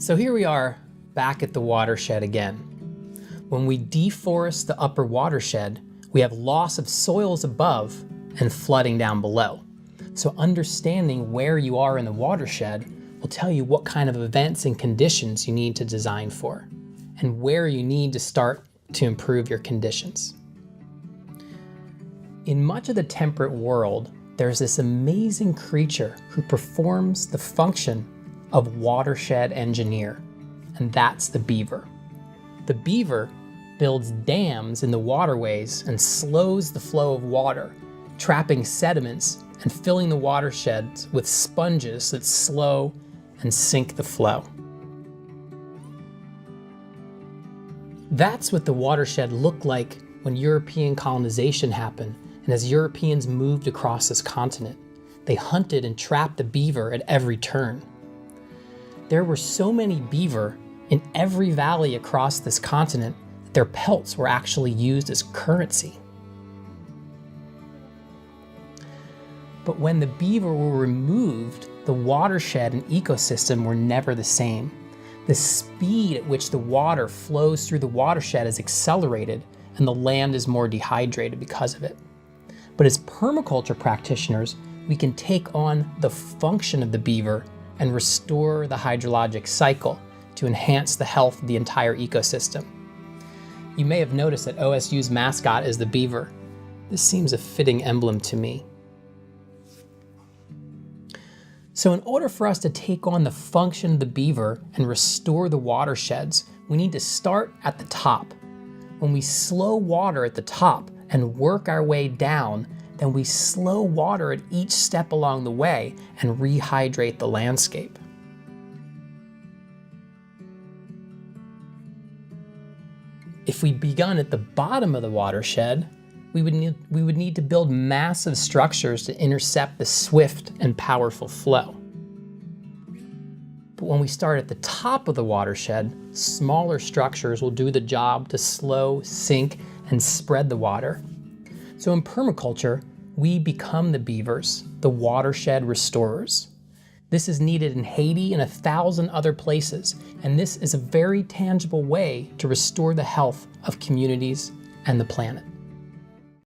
So here we are back at the watershed again. When we deforest the upper watershed, we have loss of soils above and flooding down below. So understanding where you are in the watershed will tell you what kind of events and conditions you need to design for, and where you need to start to improve your conditions. In much of the temperate world, there's this amazing creature who performs the function of watershed engineer, and that's the beaver. The beaver builds dams in the waterways and slows the flow of water, trapping sediments and filling the watersheds with sponges that slow and sink the flow. That's what the watershed looked like when European colonization happened, and as Europeans moved across this continent, they hunted and trapped the beaver at every turn. There were so many beaver in every valley across this continent that their pelts were actually used as currency. But when the beaver were removed, the watershed and ecosystem were never the same. The speed at which the water flows through the watershed is accelerated, and the land is more dehydrated because of it. But as permaculture practitioners, we can take on the function of the beaver and restore the hydrologic cycle to enhance the health of the entire ecosystem. You may have noticed that OSU's mascot is the beaver. This seems a fitting emblem to me. So in order for us to take on the function of the beaver and restore the watersheds, we need to start at the top. When we slow water at the top and work our way down, then we slow water at each step along the way and rehydrate the landscape. If we begun at the bottom of the watershed, we would need to build massive structures to intercept the swift and powerful flow. But when we start at the top of the watershed, smaller structures will do the job to slow, sink, and spread the water. So in permaculture, we become the beavers, the watershed restorers. This is needed in Haiti and 1,000 other places, and this is a very tangible way to restore the health of communities and the planet.